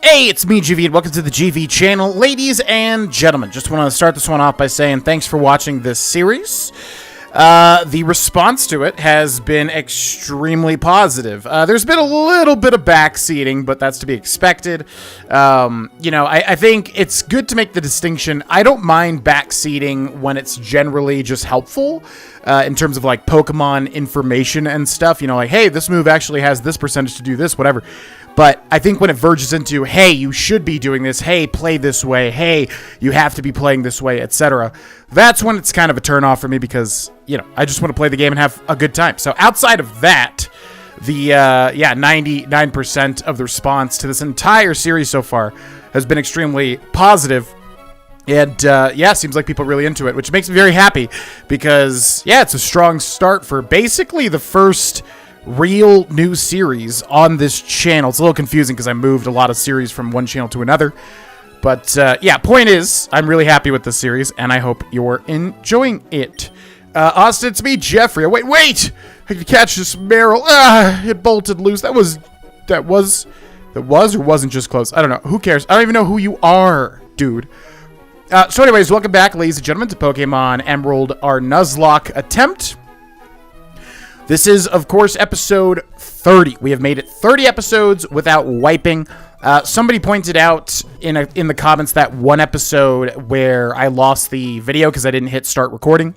Hey, it's me, GV, and welcome to the GV channel. Ladies and gentlemen, just want to start this one off by saying thanks for watching this series. The response to it has been extremely positive. There's been a little bit of backseating, but that's to be expected. I think it's good to make the distinction. I don't mind backseating when it's generally just helpful. In terms of like Pokemon information and stuff, like, hey, this move actually has this percentage to do this, whatever. But I think when it verges into, hey, you should be doing this, hey, play this way, hey, you have to be playing this way, etc., that's when it's kind of a turnoff for me because, I just want to play the game and have a good time. So outside of that, the 99% of the response to this entire series so far has been extremely positive. And, seems like people are really into it, which makes me very happy because, it's a strong start for basically the first real new series on this channel. It's a little confusing because I moved a lot of series from one channel to another. But, point is, I'm really happy with this series, and I hope you're enjoying it. Austin, it's me, Jeffrey. Wait! I can catch this barrel. It bolted loose. That was or wasn't just close. I don't know. Who cares? I don't even know who you are, dude. So anyways, welcome back, ladies and gentlemen, to Pokemon Emerald, our Nuzlocke attempt. This is, of course, episode 30. We have made it 30 episodes without wiping. Somebody pointed out in the comments that one episode where I lost the video because I didn't hit start recording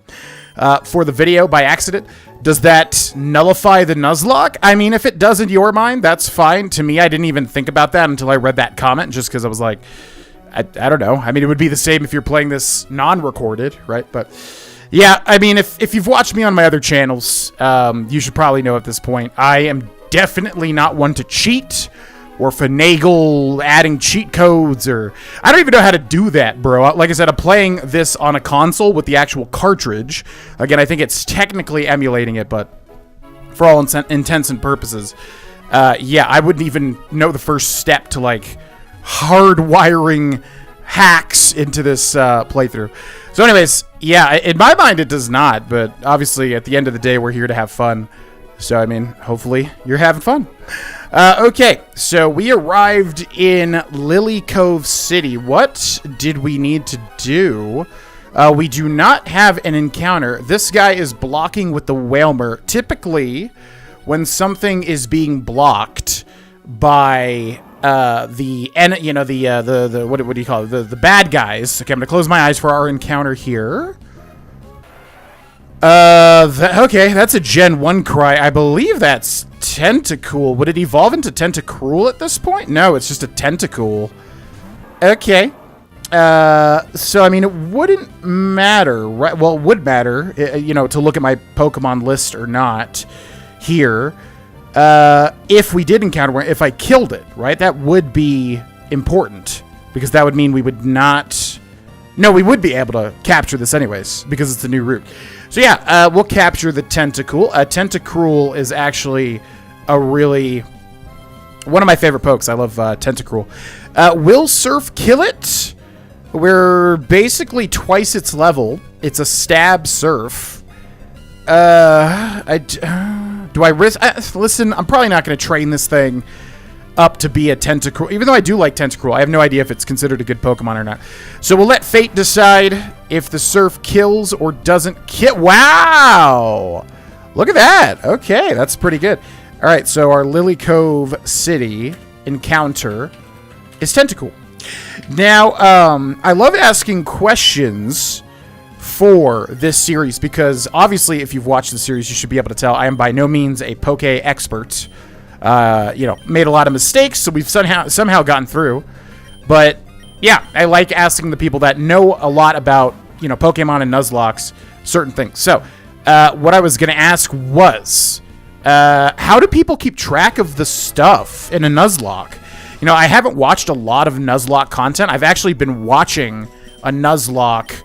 for the video by accident. Does that nullify the Nuzlocke? I mean, if it does in your mind, that's fine. To me, I didn't even think about that until I read that comment, just because I was like, I don't know. I mean, it would be the same if you're playing this non-recorded, right? But yeah, I mean, if you've watched me on my other channels, you should probably know at this point, I am definitely not one to cheat or finagle adding cheat codes, or I don't even know how to do that, bro. Like I said, I'm playing this on a console with the actual cartridge. Again, I think it's technically emulating it, but for all intents and purposes, I wouldn't even know the first step to like hardwiring hacks into this playthrough. So anyways, in my mind it does not, but obviously at the end of the day we're here to have fun. So I mean, hopefully you're having fun. Okay, so we arrived in Lilycove City. What did we need to do? We do not have an encounter. This guy is blocking with the Whalmer. Typically, when something is being blocked by what do you call it? The bad guys. Okay, I'm gonna close my eyes for our encounter here. Okay, that's a Gen 1 cry. I believe that's Tentacool. Would it evolve into Tentacruel at this point? No, it's just a Tentacool. Okay. So, I mean, it wouldn't matter, right? Well, it would matter, to look at my Pokemon list or not here. If we did encounter one, if I killed it, right? That would be important because that would mean we would not... No, we would be able to capture this anyways because it's a new route. So yeah, we'll capture the Tentacool. Tentacruel is actually one of my favorite pokes. I love Tentacruel. Will Surf kill it? We're basically twice its level. It's a stab surf. Do I risk? Listen, I'm probably not going to train this thing up to be a Tentacruel. Even though I do like Tentacruel, I have no idea if it's considered a good Pokemon or not. So we'll let fate decide if the surf kills or doesn't kill. Wow! Look at that. Okay, that's pretty good. All right, so our Lilycove City encounter is Tentacool. Now, I love asking questions for this series because obviously if you've watched the series, you should be able to tell I am by no means a Poke expert. Made a lot of mistakes, so we've somehow gotten through. But yeah, I like asking the people that know a lot about, Pokemon and Nuzlocke's certain things. So, what I was going to ask was, how do people keep track of the stuff in a Nuzlocke? I haven't watched a lot of Nuzlocke content. I've actually been watching a Nuzlocke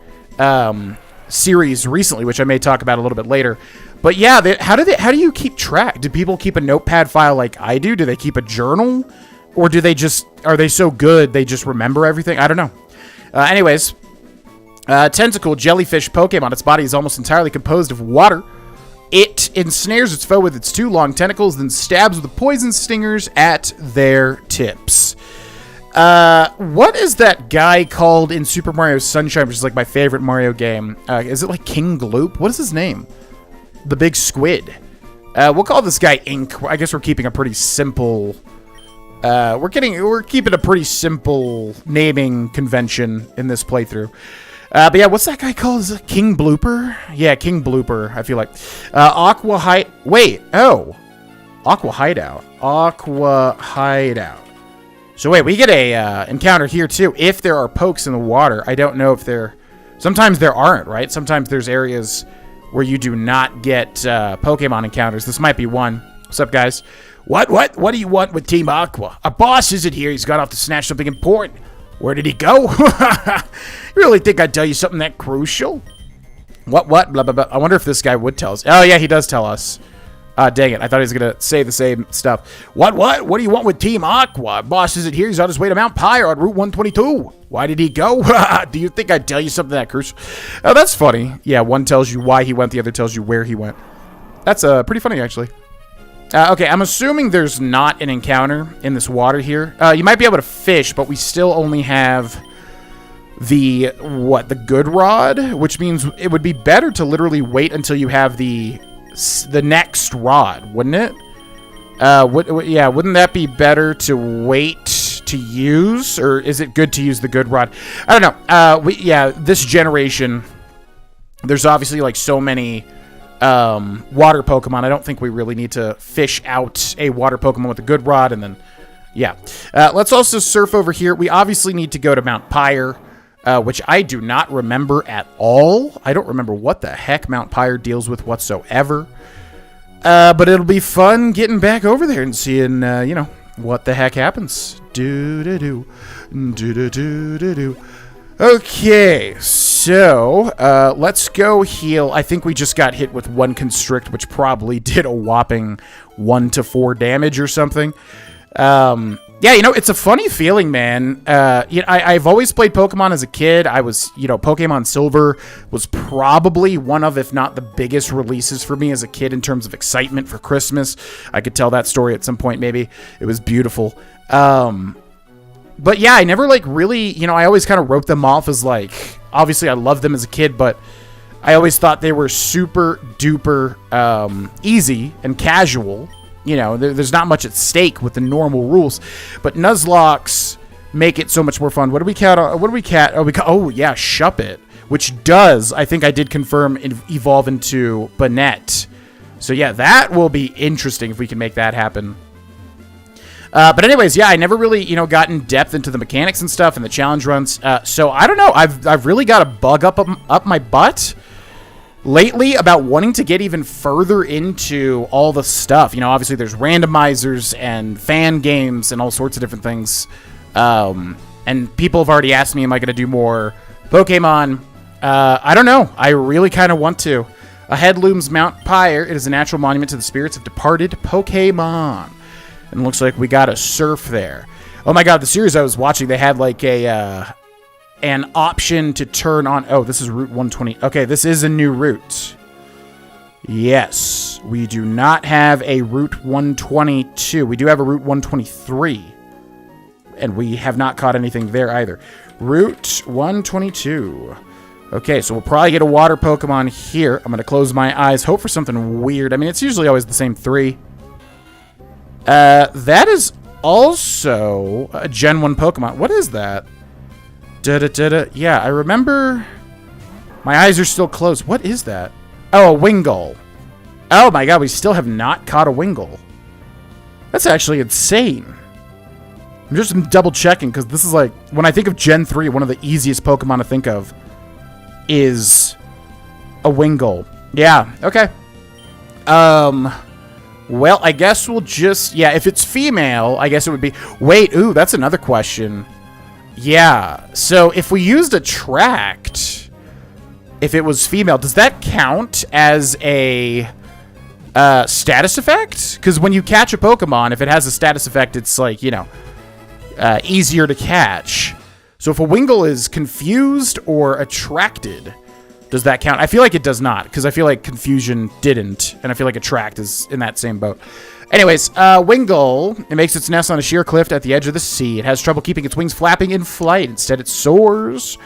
series recently, which I may talk about a little bit later. But yeah, how do you keep track? Do people keep a notepad file like I do? Do they keep a journal? Or are they so good they just remember everything? I don't know. Anyways, Tentacool jellyfish Pokemon. Its body is almost entirely composed of water. It ensnares its foe with its two long tentacles, then stabs with the poison stingers at their tips. What is that guy called in Super Mario Sunshine, which is like my favorite Mario game? Is it like King Gloop? What is his name? The big squid. We'll call this guy Ink. I guess we're keeping a pretty simple... we're keeping a pretty simple naming convention in this playthrough. But yeah, what's that guy called? Is it King Blooper? Yeah, King Blooper, I feel like. Aqua Hideout. Wait, oh. Aqua Hideout. Aqua Hideout. So wait, we get a encounter here too. If there are pokes in the water, I don't know if there... Sometimes there aren't, right? Sometimes there's areas where you do not get Pokemon encounters. This might be one. What's up, guys? What do you want with Team Aqua? Our boss isn't here. He's gone off to snatch something important. Where did he go? You really think I'd tell you something that crucial? What? Blah, blah, blah. I wonder if this guy would tell us. Oh, yeah, he does tell us. Dang it. I thought he was going to say the same stuff. What do you want with Team Aqua? Our boss isn't here. He's on his way to Mount Pyre on Route 122. Why did he go? Do you think I'd tell you something that crucial? Oh, that's funny. Yeah, one tells you why he went. The other tells you where he went. That's pretty funny, actually. Okay, I'm assuming there's not an encounter in this water here. You might be able to fish, but we still only have the good rod, which means it would be better to literally wait until you have the next rod, wouldn't it? Yeah, wouldn't that be better to wait to use, or is it good to use the good rod? I don't know. Yeah, this generation, there's obviously like so many water Pokemon. I don't think we really need to fish out a water Pokemon with a good rod, and then, yeah. Let's also surf over here. We obviously need to go to Mount Pyre, which I do not remember at all. I don't remember what the heck Mount Pyre deals with whatsoever. But it'll be fun getting back over there and seeing, you know, what the heck happens. Do-do-do. Do-do-do-do-do. Okay, so let's go heal. I think we just got hit with one Constrict, which probably did a whopping 1 to 4 damage or something. Yeah, you know, it's a funny feeling, man. You know, I've always played Pokemon as a kid. I was, you know, Pokemon Silver was probably one of, if not the biggest releases for me as a kid in terms of excitement for Christmas. I could tell that story at some point, maybe. It was beautiful. But yeah, I never, like, really, you know, I always kind of wrote them off as, like, obviously I loved them as a kid, but I always thought they were super duper easy and casual. You know, there's not much at stake with the normal rules, but Nuzlocke's make it so much more fun. What do we count? Oh yeah, Shuppet, which does, I think I did confirm, evolve into Banette. So yeah, that will be interesting if we can make that happen. But anyways, yeah, I never really, you know, got in depth into the mechanics and stuff and the challenge runs. So I don't know. I've really got a bug up my butt lately about wanting to get even further into all the stuff. You know, obviously there's randomizers and fan games and all sorts of different things. And people have already asked me, am I going to do more Pokemon? I don't know. I really kind of want to. Ahead looms Mount Pyre. It is a natural monument to the spirits of departed Pokemon. And it looks like we got a surf there. Oh my god, the series I was watching, they had like a an option to turn on. Oh, this is Route 120. Okay, this is a new route. Yes, we do not have a Route 122. We do have a Route 123. And we have not caught anything there either. Route 122. Okay, so we'll probably get a water Pokemon here. I'm going to close my eyes, hope for something weird. I mean, it's usually always the same 3. That is also a Gen 1 Pokemon. What is that? Yeah, I remember. My eyes are still closed. What is that? Oh, a Wingull. Oh my god, we still have not caught a Wingull. That's actually insane. I'm just double checking because this is like, when I think of Gen 3, one of the easiest Pokemon to think of is a Wingull. Yeah, okay. Well, I guess we'll just, yeah, if it's female, I guess it would be, wait, ooh, that's another question. Yeah, so if we used Attract, if it was female, does that count as a status effect? Because when you catch a Pokemon, if it has a status effect, it's like, you know, easier to catch. So if a Wingull is confused or attracted, does that count? I feel like it does not, because I feel like Confusion didn't, and I feel like Attract is in that same boat. Anyways, Wingull, it makes its nest on a sheer cliff at the edge of the sea. It has trouble keeping its wings flapping in flight. Instead, it soars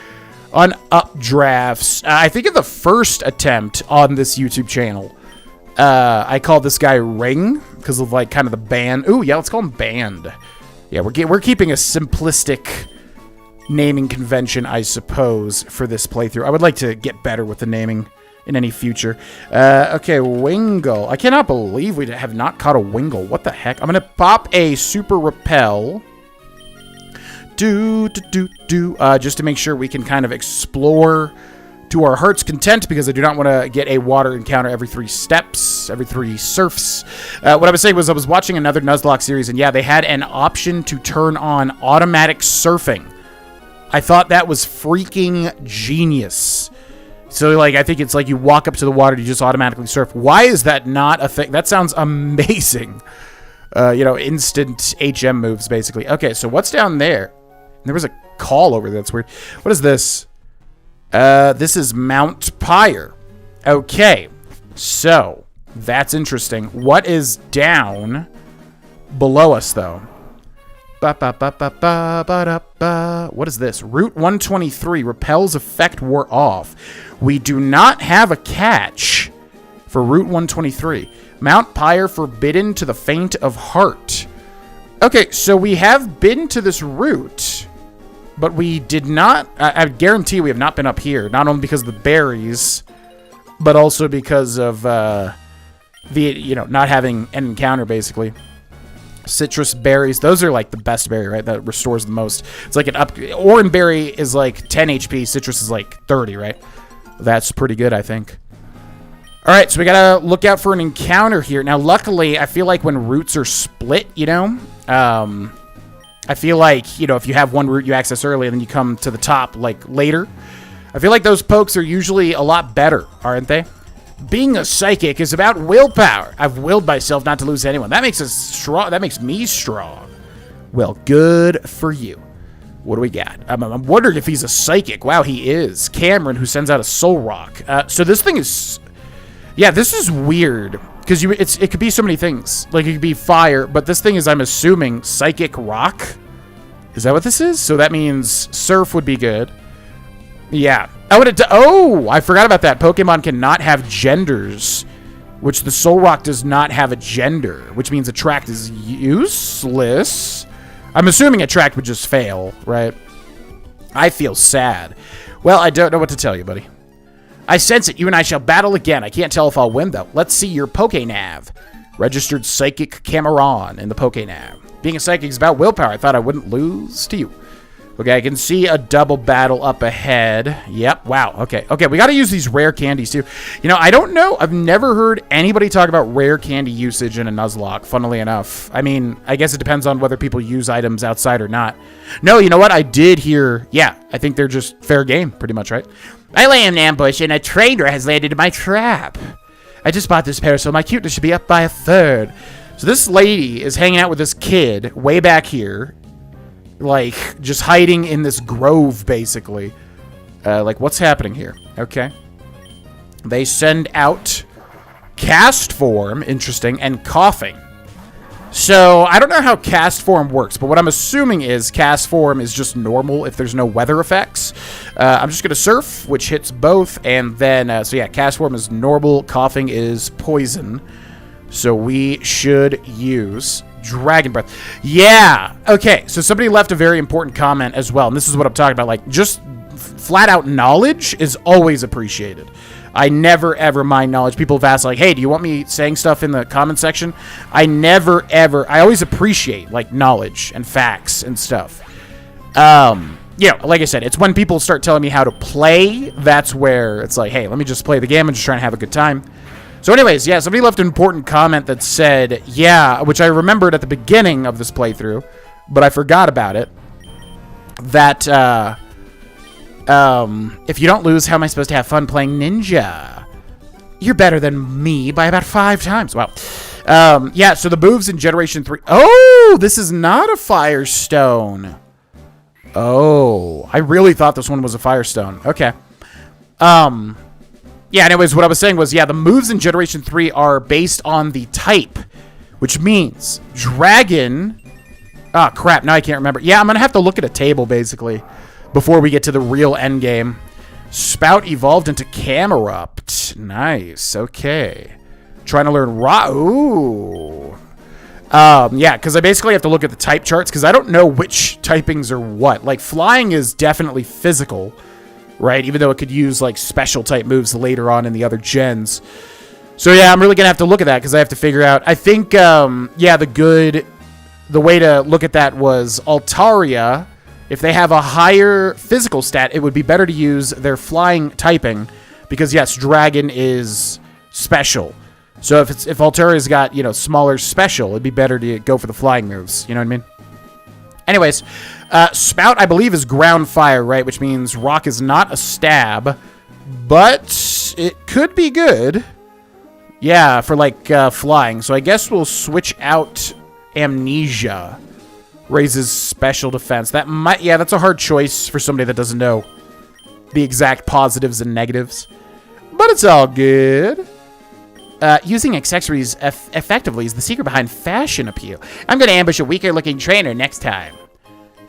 on updrafts. I think in the first attempt on this YouTube channel, I called this guy Ring because of like kind of the band. Ooh, yeah, let's call him Band. Yeah, we're keeping a simplistic naming convention, I suppose, for this playthrough. I would like to get better with the naming in any future. Okay, Wingull. I cannot believe we have not caught a Wingull. What the heck? I'm going to pop a Super Repel. Just to make sure we can kind of explore to our heart's content, because I do not want to get a water encounter every 3 steps, every 3 surfs. What I was saying was I was watching another Nuzlocke series, and yeah, they had an option to turn on automatic surfing. I thought that was freaking genius. So, like, I think it's like you walk up to the water, you just automatically surf. Why is that not a thing? That sounds amazing. You know, instant HM moves, basically. Okay, so what's down there? There was a call over there. That's weird. What is this? This is Mount Pyre. Okay, so that's interesting. What is down below us, though? What is this? Route 123. Repel's effect wore off. We do not have a catch for Route 123. Mount Pyre forbidden to the faint of heart. Okay, so we have been to this route, but we did not... I guarantee we have not been up here. Not only because of the berries, but also because of not having an encounter, basically. Citrus berries, those are like the best berry, right? That restores the most. It's like an up. Orange berry is like 10 HP. Citrus is like 30, right? That's pretty good, I think. All right, so we gotta look out for an encounter here. Now, luckily, I feel like when routes are split, you know, I feel like, you know, if you have one route you access early and then you come to the top like later, I feel like those pokes are usually a lot better, aren't they? Being a psychic is about willpower. I've willed myself not to lose to anyone. That makes us strong. That makes me strong. Well, good for you. What do we got? I'm wondering if he's a psychic. Wow, he is. Cameron, who sends out a soul rock. So this thing is... Yeah, this is weird. Because it could be so many things. Like, it could be fire. But this thing is, I'm assuming, psychic rock? Is that what this is? So that means surf would be good. Yeah. Oh, I forgot about that. Pokemon cannot have genders, which the Soul Rock does not have a gender, which means Attract is useless. I'm assuming Attract would just fail, right? I feel sad. Well, I don't know what to tell you, buddy. I sense it. You and I shall battle again. I can't tell if I'll win, though. Let's see your Pokénav. Registered Psychic Cameron in the Pokénav. Being a Psychic is about willpower. I thought I wouldn't lose to you. Okay, I can see a double battle up ahead. Yep, wow, okay. Okay, we got to use these rare candies, too. You know, I don't know. I've never heard anybody talk about rare candy usage in a Nuzlocke, funnily enough. I mean, I guess it depends on whether people use items outside or not. No, you know what? I did hear, yeah, I think they're just fair game, pretty much, right? I lay in an ambush, and a trainer has landed in my trap. I just bought this parasol. My cuteness should be up by a third. So this lady is hanging out with this kid way back here. Like, just hiding in this grove, basically. Like, what's happening here? Okay. They send out cast form, interesting, and coughing. So, I don't know how cast form works, but what I'm assuming is cast form is just normal if there's no weather effects. I'm just going to surf, which hits both, and then, so yeah, cast form is normal, coughing is poison. So, we should use... Dragon Breath. Yeah. Okay. So somebody left a very important comment as well. And this is what I'm talking about. Like, just flat out knowledge is always appreciated. I never, ever mind knowledge. People have asked, like, hey, do you want me saying stuff in the comment section? I never, ever. I always appreciate, like, knowledge and facts and stuff. You know, like I said, it's when people start telling me how to play. That's where it's like, hey, let me just play the game and just trying to have a good time. So anyways, yeah, somebody left an important comment that said, yeah, which I remembered at the beginning of this playthrough, but I forgot about it, that, if you don't lose, how am I supposed to have fun playing Ninja? You're better than me by about 5 times. Wow. Yeah, so the moves in Generation 3... Oh, this is not a Firestone. Oh, I really thought this one was a Firestone. Okay. Yeah, anyways, what I was saying was, yeah, the moves in Generation 3 are based on the type, which means dragon... Ah, crap. Now I can't remember. Yeah, I'm going to have to look at a table, basically, before we get to the real end game. Spout evolved into Camerupt. Nice. Okay. Trying to learn Ooh. Yeah, because I basically have to look at the type charts, because I don't know which typings are what. Like, flying is definitely physical, right? Even though it could use, like, special type moves later on in the other gens. So, yeah, I'm really going to have to look at that, because I have to figure out... I think, yeah, the way to look at that was Altaria. If they have a higher physical stat, it would be better to use their flying typing because, yes, dragon is special. So if Altaria's got, you know, smaller special, it'd be better to go for the flying moves. You know what I mean? Anyways, Spout, I believe, is ground fire, right? Which means rock is not a stab, but it could be good. Yeah, for, like, flying. So I guess we'll switch out... Amnesia raises special defense. That might, yeah, that's a hard choice for somebody that doesn't know the exact positives and negatives, but it's all good. Using accessories effectively is the secret behind fashion appeal. I'm going to ambush a weaker looking trainer next time.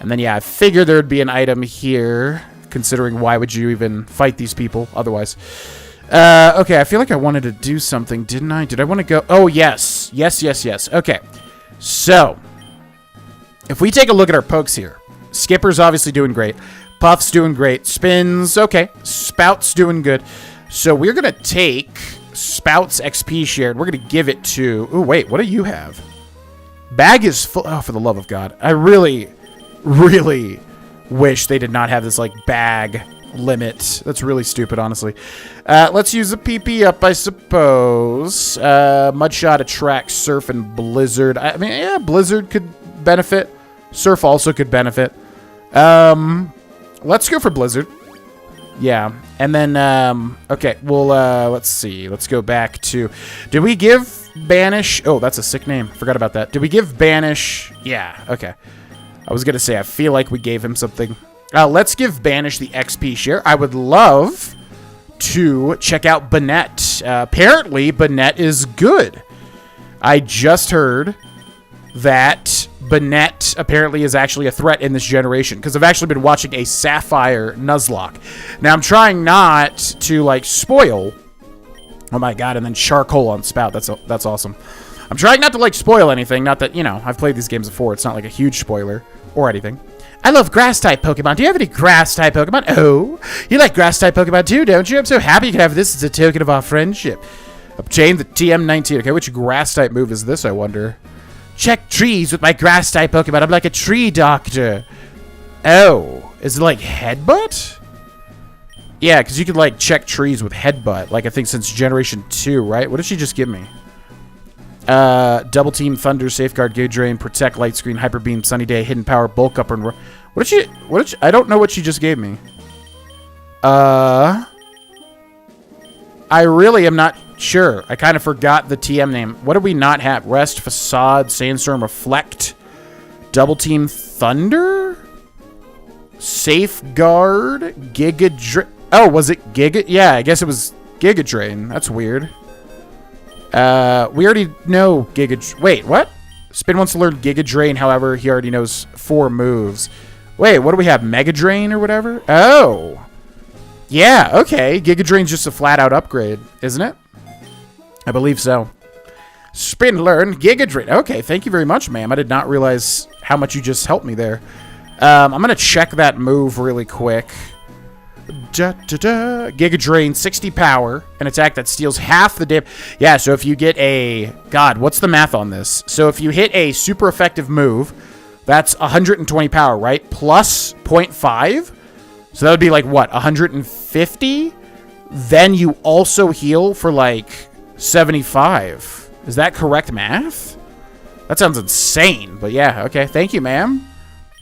And then, yeah, I figured there'd be an item here, considering why would you even fight these people otherwise. Okay, I feel like I wanted to do something, didn't I? Did I want to go? Oh, yes. Yes. Okay. So, if we take a look at our pokes here, Skipper's obviously doing great. Puff's doing great. Spins, okay. Spout's doing good. So, we're going to take Spout's XP shared. We're going to give it to... Oh, wait, what do you have? Bag is full... Oh, for the love of God. I really, really wish they did not have this, like, bag limit. That's really stupid, honestly. Let's use a PP up, I suppose. Mudshot attracts Surf and Blizzard. I mean, yeah, Blizzard could benefit. Surf also could benefit. Let's go for Blizzard. Yeah. And then, okay, well, let's see. Let's go back to... Did we give Banish... Oh, that's a sick name. Forgot about that. Did we give Banish... Yeah, okay. I was going to say, I feel like we gave him something... let's give Banish the XP share. I would love to check out Banette. Apparently, Banette is good. I just heard that Banette apparently is actually a threat in this generation because I've actually been watching a Sapphire Nuzlocke. Now, I'm trying not to, like, spoil. Oh, my God, and then Charcoal on Spout. That's awesome. I'm trying not to, like, spoil anything. Not that, you know, I've played these games before. It's not, like, a huge spoiler or anything. I love grass-type Pokemon. Do you have any grass-type Pokemon? Oh, you like grass-type Pokemon too, don't you? I'm so happy you can have this as a token of our friendship. Obtain the TM19. Okay, which grass-type move is this, I wonder? Check trees with my grass-type Pokemon. I'm like a tree doctor. Oh, is it like Headbutt? Yeah, because you could, like, check trees with Headbutt. Like, I think since Generation 2, right? What did she just give me? Double Team, Thunder, Safeguard, Giga Drain, Protect, Light Screen, Hyper Beam, Sunny Day, Hidden Power, Bulk Up, and... What did she... I don't know what she just gave me. I really am not sure. I kind of forgot the TM name. What do we not have? Rest, Facade, Sandstorm, Reflect, Double Team, Thunder? Safeguard, Giga Drain... Oh, was it Giga... Yeah, I guess it was Giga Drain. That's weird. We already know Giga... Wait, what? Spin wants to learn Giga Drain, however, he already knows 4 moves. Wait, what do we have? Mega Drain or whatever? Oh. Yeah, okay. Giga Drain's just a flat-out upgrade, isn't it? I believe so. Spin learn Giga Drain. Okay, thank you very much, ma'am. I did not realize how much you just helped me there. I'm going to check that move really quick. Giga Drain, 60 power, an attack that steals half the damage. Yeah, so if you get a... God, what's the math on this? So if you hit a super effective move, that's 120 power, right? Plus 0.5? So that would be like, what, 150? Then you also heal for like 75. Is that correct math? That sounds insane, but yeah, okay. Thank you, ma'am.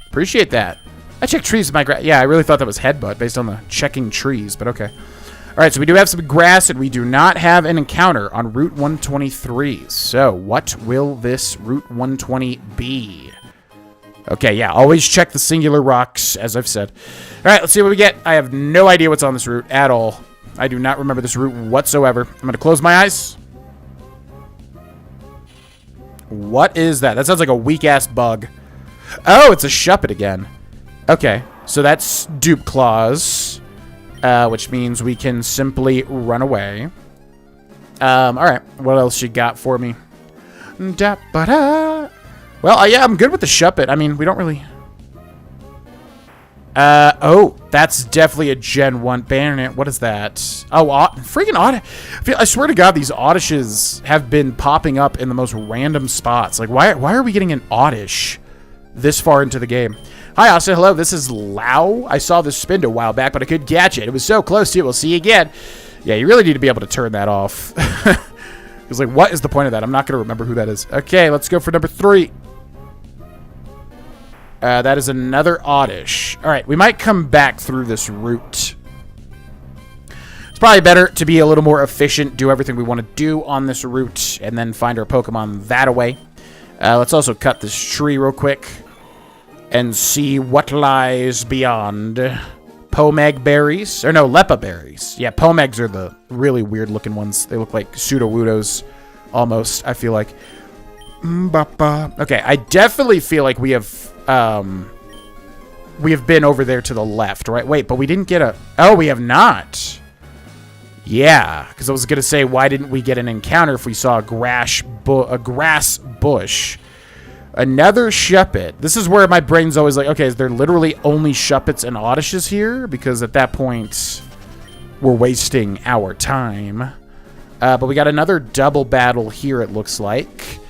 Appreciate that. I checked trees with my grass. Yeah, I really thought that was Headbutt based on the checking trees, but okay. All right, so we do have some grass, and we do not have an encounter on Route 123. So what will this Route 120 be? Okay, yeah, always check the singular rocks, as I've said. All right, let's see what we get. I have no idea what's on this route at all. I do not remember this route whatsoever. I'm going to close my eyes. What is that? That sounds like a weak-ass bug. Oh, it's a Shuppet again. Okay, so that's Dupe Claws, which means we can simply run away. Alright, what else you got for me? Well, yeah, I'm good with the Shuppet. I mean, we don't really... oh, that's definitely a Gen 1 banner. What is that? Oh, freaking Oddish. I swear to God, these Oddishes have been popping up in the most random spots. Like, why are we getting an Oddish this far into the game? Hi, Asa. Hello, this is Lau. I saw this spin a while back, but I couldn't catch it. It was so close to it. We'll see you again. Yeah, you really need to be able to turn that off. It's like, what is the point of that? I'm not going to remember who that is. Okay, let's go for number 3. That is another Oddish. All right, we might come back through this route. It's probably better to be a little more efficient, do everything we want to do on this route, and then find our Pokemon that way. Let's also cut this tree real quick and see what lies beyond. Pomeg berries? Or no, Lepa berries. Yeah, Pomegs are the really weird-looking ones. They look like Sudowoodos, almost, I feel like. Okay, I definitely feel like we have been over there to the left, right? Wait, but we didn't get a... Oh, we have not. Yeah, because I was going to say, why didn't we get an encounter if we saw a grass bush? Another Shuppet. This is where my brain's always like, okay, is there literally only Shuppets and Oddishes here? Because at that point, we're wasting our time. But we got another double battle here, it looks like.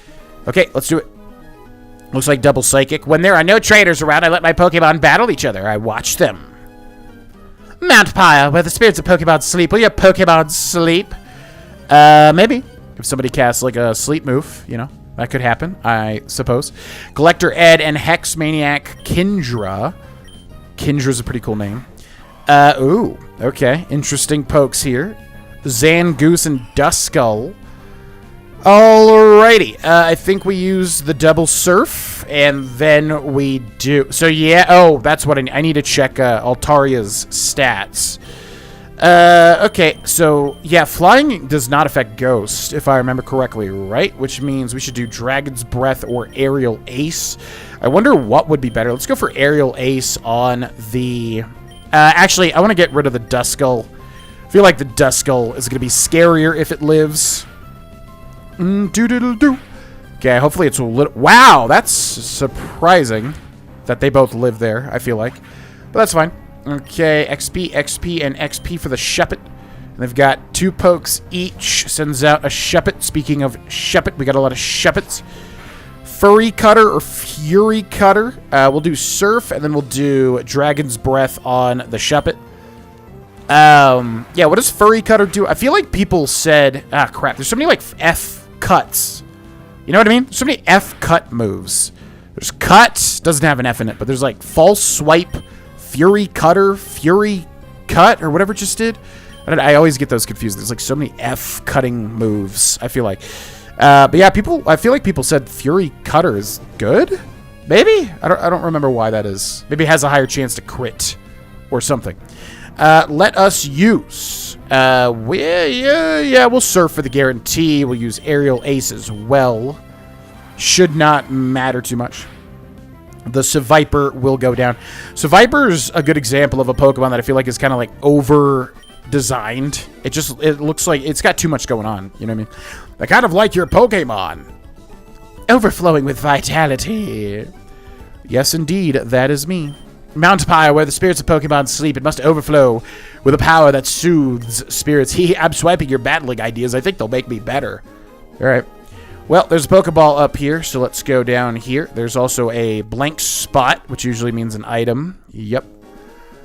Okay, let's do it. Looks like double Psychic. When there are no trainers around, I let my Pokemon battle each other. I watch them. Mount Pyre, where the spirits of Pokemon sleep. Will your Pokemon sleep? Maybe. If somebody casts, like, a sleep move, you know. That could happen, I suppose. Collector Ed and Hex Maniac Kindra. Kindra's a pretty cool name. Ooh, okay. Interesting pokes here. Zangoose and Duskull. Alrighty. I think we use the double surf, and then we do... So, yeah. Oh, that's what I need to check Altaria's stats. Okay, so, yeah, flying does not affect Ghost, if I remember correctly, right? Which means we should do Dragon's Breath or Aerial Ace. I wonder what would be better. Let's go for Aerial Ace on the... actually, I want to get rid of the Duskull. I feel like the Duskull is going to be scarier if it lives. Okay, hopefully it's a little... Wow, that's surprising that they both live there, I feel like. But that's fine. Okay, XP, XP, and XP for the Shuppet. And they've got 2 pokes each. Sends out a Shuppet. Speaking of Shuppet, we got a lot of Shuppets. Furry Cutter or Fury Cutter. We'll do Surf, and then we'll do Dragon's Breath on the Shuppet. Yeah, what does Furry Cutter do? I feel like people said... Ah, crap. There's so many, like, F cuts. You know what I mean? There's so many F cut moves. There's Cut. Doesn't have an F in it, but there's, like, False Swipe... Fury Cutter, Fury Cut, or whatever it just did. I always get those confused. There's like so many F cutting moves, I feel like. But yeah, I feel like people said Fury Cutter is good? Maybe? I don't remember why that is. Maybe it has a higher chance to crit or something. Let us use. Yeah, we'll Surf for the guarantee. We'll use Aerial Ace as well. Should not matter too much. The Seviper will go down. Seviper's a good example of a Pokemon that I feel like is kind of like over-designed. It looks like it's got too much going on. You know what I mean? I kind of like your Pokemon. Overflowing with vitality. Yes, indeed, that is me. Mount Pyre, where the spirits of Pokemon sleep, it must overflow with a power that soothes spirits. I'm swiping your battling ideas. I think they'll make me better. All right. Well, there's a Pokeball up here, so let's go down here. There's also a blank spot, which usually means an item. Yep.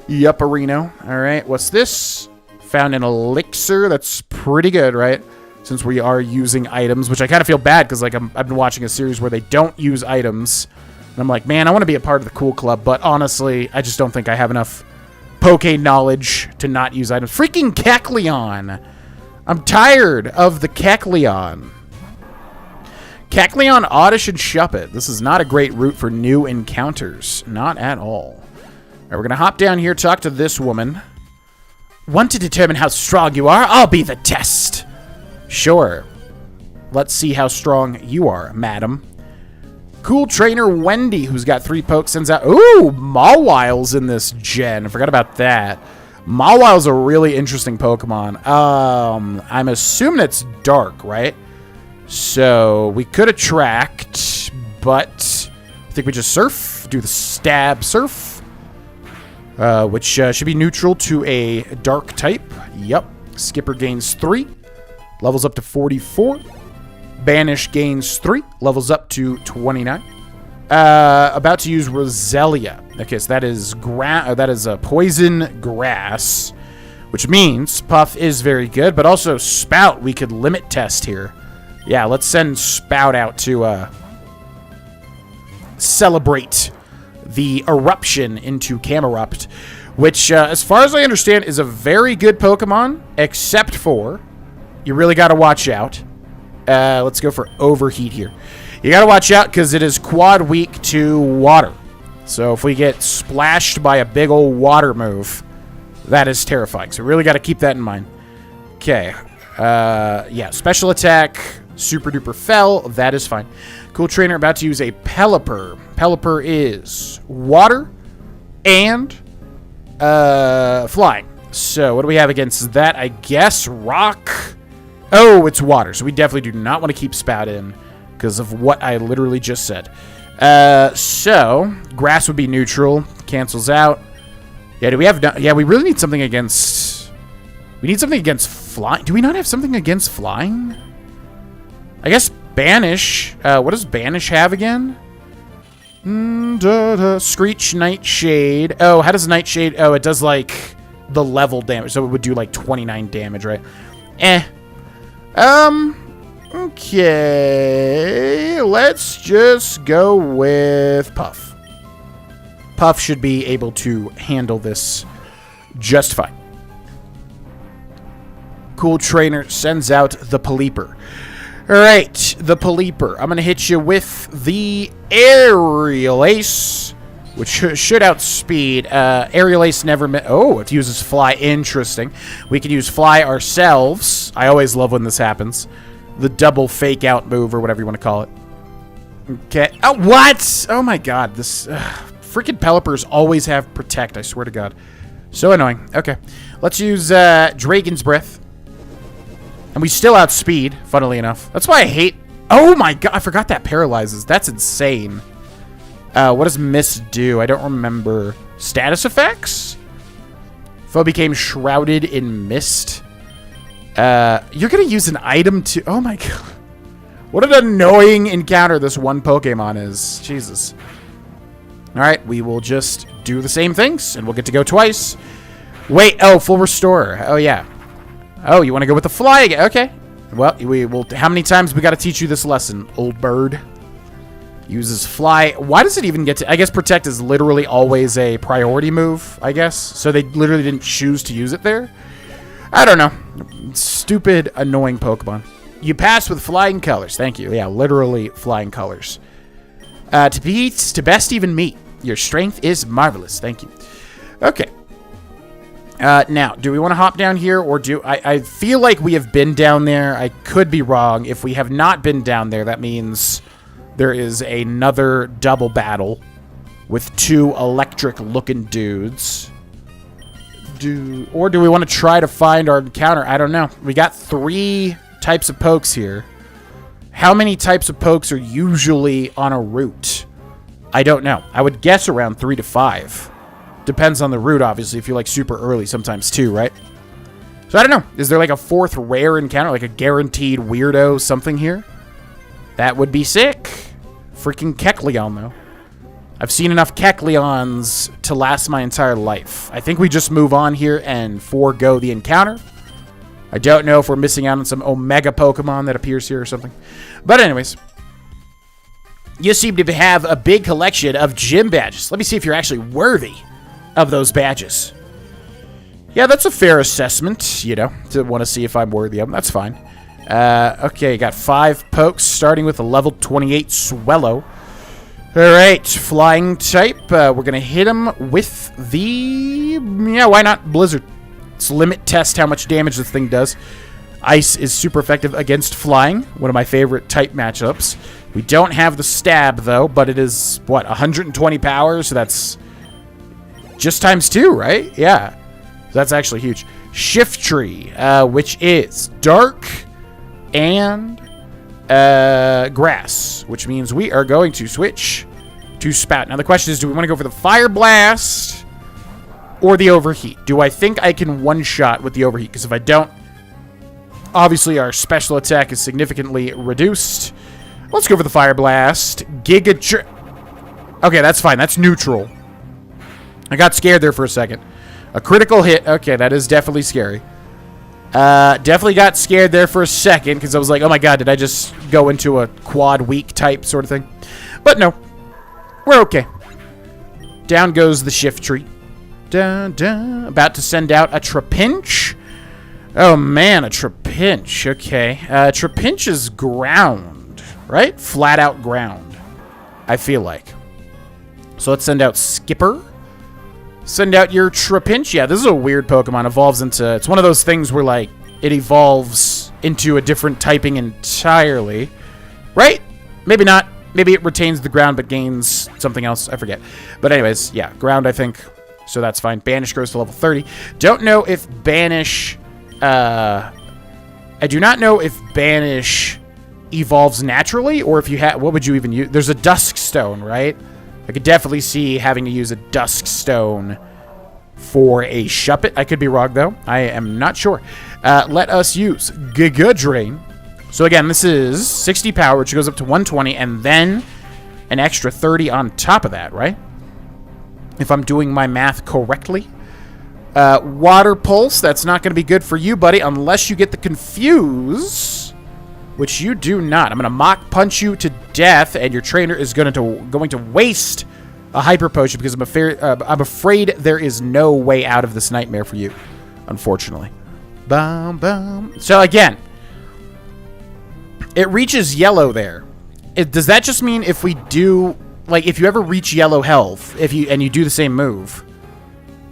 Yup-arino. All right, what's this? Found an elixir. That's pretty good, right? Since we are using items, which I kind of feel bad because like I've been watching a series where they don't use items. And I'm like, man, I want to be a part of the cool club, but honestly, I just don't think I have enough Poke knowledge to not use items. Freaking Kecleon! I'm tired of the Kecleon. Kecleon, Oddish, and Shuppet. This is not a great route for new encounters. Not at all. All right, we're going to hop down here, talk to this woman. Want to determine how strong you are? I'll be the test. Sure. Let's see how strong you are, madam. Cool Trainer Wendy, who's got 3 pokes, sends out... Ooh, Mawile's in this gen. I forgot about that. Mawile's a really interesting Pokemon. I'm assuming it's dark, right? So, we could attract, but I think we just surf. Do the stab surf. Which should be neutral to a dark type. Yep. Skipper gains 3. Levels up to 44. Banish gains 3. Levels up to 29. About to use Roselia. Okay, so that is a poison grass, which means Puff is very good, but also Spout we could limit test here. Yeah, let's send Spout out to celebrate the eruption into Camerupt, which, as far as I understand, is a very good Pokemon, except for you really got to watch out. Let's go for Overheat here. You got to watch out because it is quad weak to water. So if we get splashed by a big old water move, that is terrifying. So we really got to keep that in mind. Okay. Yeah, special attack, super duper fell. That is fine. Cool Trainer about to use a Pelipper. Pelipper is water and flying. So what do we have against that? I guess rock. Oh, it's water. So we definitely do not want to keep Spout in because of what I literally just said. So grass would be neutral. Cancels out. Yeah, do we have... Yeah, we really need something against... We need something against flying. Do we not have something against flying? I guess Banish. What does Banish have again? Screech, Nightshade. Oh, how does Nightshade... Oh, it does, like, the level damage. So it would do, like, 29 damage, right? Okay. Let's just go with Puff. Puff should be able to handle this just fine. Cool Trainer sends out the Pelipper. Alright, the Pelipper. I'm going to hit you with the Aerial Ace, which should outspeed. Aerial Ace never... Oh, it uses Fly. Interesting. We can use Fly ourselves. I always love when this happens. The double fake out move, or whatever you want to call it. Okay. Oh, what? Oh my god. This... freaking Pelippers always have Protect, I swear to god. So annoying. Okay. Let's use Dragon's Breath. And we still outspeed, funnily enough. That's why I hate... Oh my god, I forgot that paralyzes. That's insane. What does Mist do? I don't remember. Status effects? Foe became shrouded in mist. You're gonna use an item to... Oh my god. What an annoying encounter this one Pokemon is. Jesus. Alright, we will just do the same things, and we'll get to go twice. Wait, oh, full restore. Oh, yeah. Oh, you want to go with the fly again? Okay. Well, we will... How many times we got to teach you this lesson, old bird? Uses fly. Why does it even get to... I guess Protect is literally always a priority move, I guess. So they literally didn't choose to use it there. I don't know. Stupid, annoying Pokemon. You pass with flying colors. Thank you. Yeah, literally flying colors. To best even meet. Your strength is marvelous. Thank you. Okay. Now, do we want to hop down here, or do... I feel like we have been down there. I could be wrong. If we have not been down there, that means there is another double battle with 2 electric-looking dudes. Or do we want to try to find our encounter? I don't know. We got 3 types of pokes here. How many types of pokes are usually on a route? I don't know. I would guess around 3 to 5. Depends on the route, obviously. If you're like super early, sometimes 2, right? So I don't know. Is there like a 4th rare encounter, like a guaranteed weirdo something here? That would be sick. Freaking Kecleon, though. I've seen enough Kecleons to last my entire life. I think we just move on here and forego the encounter. I don't know if we're missing out on some Omega Pokemon that appears here or something. But anyways, you seem to have a big collection of gym badges. Let me see if you're actually worthy of those badges. Yeah, that's a fair assessment, you know, to want to see if I'm worthy of them. That's fine. Okay, got 5 pokes, starting with a level 28 Swellow. Alright, flying type. We're going to hit him with the... Yeah, why not? Blizzard. Let's limit test how much damage this thing does. Ice is super effective against flying, one of my favorite type matchups. We don't have the stab, though, but it is, what, 120 power? So that's just times 2, right? Yeah. So that's actually huge. Shift Tree, which is dark and grass, which means we are going to switch to Spout. Now, the question is, do we want to go for the Fire Blast or the Overheat? Do I think I can one-shot with the Overheat? Because if I don't, obviously our special attack is significantly reduced. Let's go for the Fire Blast. Giga Drain. Okay, that's fine. That's neutral. I got scared there for a second. A critical hit. Okay, that is definitely scary. Definitely got scared there for a second because I was like, oh my god, did I just go into a quad weak type sort of thing? But no. We're okay. Down goes the Shift Tree. Dun, dun. About to send out a Trapinch. Oh man, a Trapinch. Okay. Trapinch is ground, right? Flat out ground, I feel like. So let's send out Skipper. Send out your Trapinch. Yeah, this is a weird Pokemon. Evolves into... It's one of those things where, like, it evolves into a different typing entirely. Right? Maybe not. Maybe it retains the ground but gains something else. I forget. But anyways, yeah, ground, I think. So that's fine. Banish grows to level 30. Don't know if Banish... I do not know if Banish evolves naturally or if you have... What would you even use? There's a Dusk Stone, right? I could definitely see having to use a Dusk Stone for a Shuppet. I could be wrong, though. I am not sure. Let us use Giga Drain. So, again, this is 60 power, which goes up to 120, and then an extra 30 on top of that, right? If I'm doing my math correctly. Water Pulse, that's not going to be good for you, buddy, unless you get the Confuse, which you do not. I'm going to Mach Punch you to death, and your trainer is going to waste a Hyper Potion because I'm afraid there is no way out of this nightmare for you, unfortunately. Bum, bum. So, again, it reaches yellow there. Does that just mean if we do, like, if you ever reach yellow health, and you do the same move,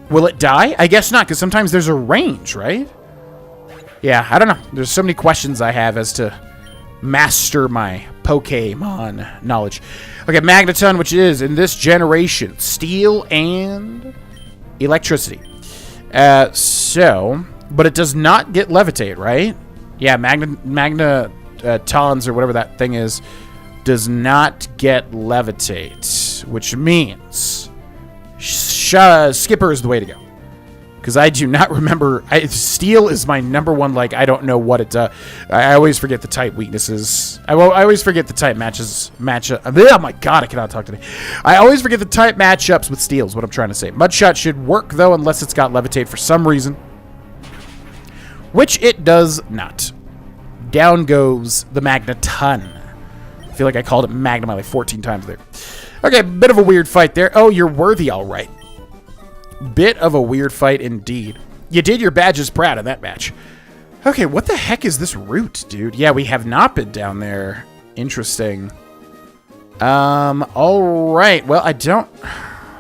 will it die? I guess not, because sometimes there's a range, right? Yeah, I don't know. There's so many questions I have as to master my Pokemon knowledge. Okay, Magneton, which is, in this generation, steel and electricity. But it does not get Levitate, right? Yeah, Magnetons, or whatever that thing is, does not get Levitate, which means Skipper is the way to go. Because I do not remember... Steel is my number one, like, I don't know what it does. I always forget the type weaknesses. I always forget the type oh my god, I cannot talk today. I always forget the type matchups with Steel, is what I'm trying to say. Mudshot should work, though, unless it's got Levitate for some reason. Which it does not. Down goes the Magneton. I feel like I called it Magnemite like 14 times there. Okay, bit of a weird fight there. Oh, you're worthy, all right. Bit of a weird fight indeed. You did your badges proud in that match. Okay, what the heck is this route, dude? Yeah, we have not been down there. Interesting. All right. Well, I don't...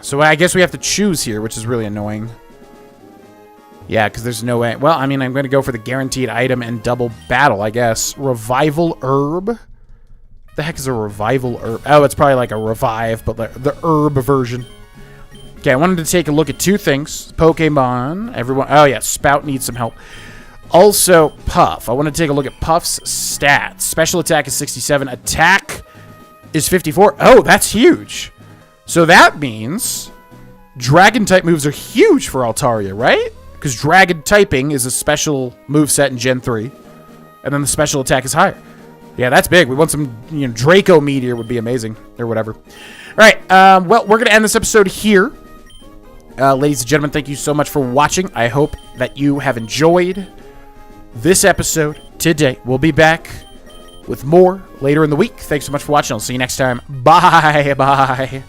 So I guess we have to choose here, which is really annoying. Yeah, because there's no way... Well, I mean, I'm going to go for the guaranteed item and double battle, I guess. Revival Herb? The heck is a Revival Herb? Oh, it's probably like a Revive, but the herb version. Okay, I wanted to take a look at two things. Pokemon, everyone... Oh, yeah, Spout needs some help. Also, Puff. I want to take a look at Puff's stats. Special attack is 67. Attack is 54. Oh, that's huge. So that means Dragon-type moves are huge for Altaria, right? Because Dragon typing is a special moveset in Gen 3. And then the special attack is higher. Yeah, that's big. We want some, Draco Meteor would be amazing. Or whatever. All right, well, we're going to end this episode here. Ladies and gentlemen, thank you so much for watching. I hope that you have enjoyed this episode today. We'll be back with more later in the week. Thanks so much for watching. I'll see you next time. Bye. Bye.